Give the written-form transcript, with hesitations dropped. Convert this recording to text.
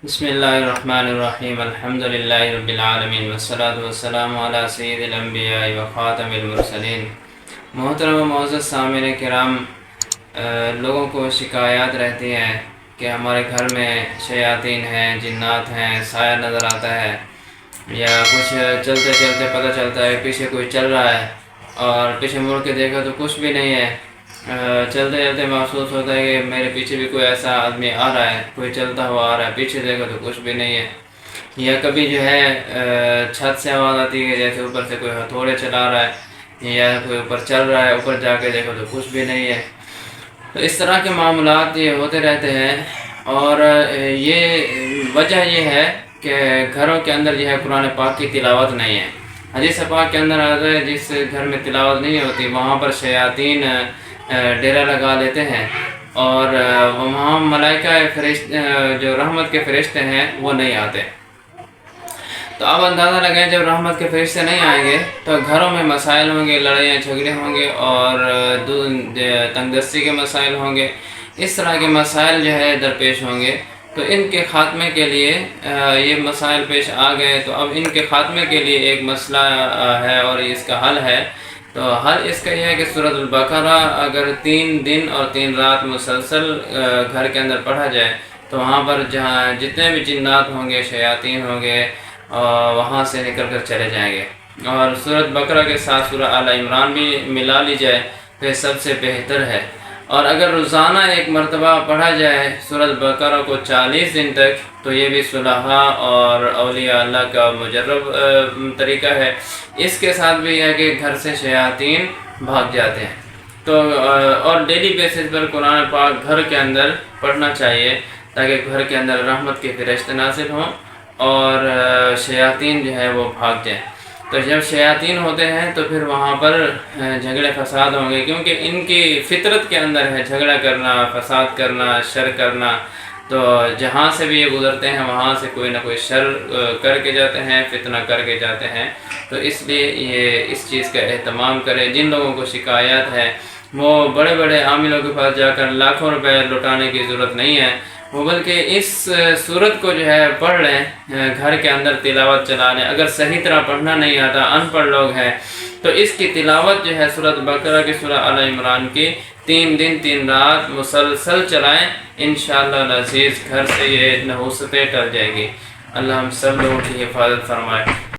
بسم اللہ الرحمن الرحیم الحمد للہ رب العالمین والصلاة والسلام علی سید الانبیاء و خاتم المرسلین۔ محترم و معزز سامعین کرام، لوگوں کو شکایات رہتی ہیں کہ ہمارے گھر میں شیاطین ہیں، جنات ہیں، سایہ نظر آتا ہے، یا کچھ چلتے چلتے پتہ چلتا ہے پیچھے کوئی چل رہا ہے اور پیچھے مڑ کے دیکھا تو کچھ بھی نہیں ہے۔ چلتے چلتے محسوس ہوتا ہے کہ میرے پیچھے بھی کوئی ایسا آدمی آ رہا ہے، کوئی چلتا ہوا آ رہا ہے، پیچھے دیکھو تو کچھ بھی نہیں ہے۔ یا کبھی جو ہے چھت سے آواز آتی ہے جیسے اوپر سے کوئی ہتھوڑے چلا رہا ہے، یا کوئی اوپر چل رہا ہے، اوپر جا کے دیکھو تو کچھ بھی نہیں ہے۔ تو اس طرح کے معاملات یہ ہوتے رہتے ہیں، اور یہ وجہ یہ ہے کہ گھروں کے اندر جو ہے قرآن پاک کی تلاوت نہیں ہے۔ حدیث پاک کے اندر آتا ہے جس گھر میں تلاوت نہیں ہوتی وہاں پر شیاطین ڈیرا لگا لیتے ہیں، اور وہاں ملائکہ جو رحمت کے فرشتے ہیں وہ نہیں آتے۔ تو آپ اندازہ لگائیں جب رحمت کے فرشتے نہیں آئیں گے تو گھروں میں مسائل ہوں گے، لڑائیاں جھگڑے ہوں گے، اور تنگ دستی کے مسائل ہوں گے۔ اس طرح کے مسائل جو ہے درپیش ہوں گے۔ تو ان کے خاتمے کے لیے یہ مسائل پیش آ گئے، تو اب ان کے خاتمے کے لیے ایک مسئلہ ہے اور اس کا حل ہے۔ تو حل اس کا یہ ہے کہ سورۃ البقرہ اگر 3 دن اور 3 رات مسلسل گھر کے اندر پڑھا جائے تو وہاں پر جہاں جتنے بھی جنات ہوں گے، شیاطین ہوں گے، وہاں سے نکل کر چلے جائیں گے۔ اور سورۃ بقرہ کے ساتھ سورہ آل عمران بھی ملا لی جائے تو یہ سب سے بہتر ہے۔ اور اگر روزانہ ایک مرتبہ پڑھا جائے سورۃ بقرہ کو 40 دن تک تو یہ بھی صلحاء اور اولیاء اللہ کا مجرب طریقہ ہے۔ اس کے ساتھ بھی ہے کہ گھر سے شیاطین بھاگ جاتے ہیں۔ تو اور ڈیلی بیسس پر قرآن پاک گھر کے اندر پڑھنا چاہیے تاکہ گھر کے اندر رحمت کے فرشتے نازل ہوں اور شیاطین جو ہے وہ بھاگ جائیں۔ تو جب شیاطین ہوتے ہیں تو پھر وہاں پر جھگڑے فساد ہوں گے، کیونکہ ان کی فطرت کے اندر ہے جھگڑا کرنا، فساد کرنا، شر کرنا۔ تو جہاں سے بھی یہ گزرتے ہیں وہاں سے کوئی نہ کوئی شر کر کے جاتے ہیں، فتنہ کر کے جاتے ہیں۔ تو اس لیے یہ اس چیز کا اہتمام کریں۔ جن لوگوں کو شکایات ہے وہ بڑے بڑے عاملوں کے پاس جا کر لاکھوں روپے لٹانے کی ضرورت نہیں ہے، وہ بلکہ اس سورت کو جو ہے پڑھ لیں، گھر کے اندر تلاوت چلا لیں۔ اگر صحیح طرح پڑھنا نہیں آتا، ان پڑھ لوگ ہیں، تو اس کی تلاوت جو ہے سورۃ بقرہ کی، سورہ آل عمران کی 3 دن 3 رات مسلسل چلائیں۔ انشاءاللہ العزیز گھر سے یہ نحوستیں ٹل جائے گی۔ اللہ ہم سب لوگوں کی حفاظت فرمائے۔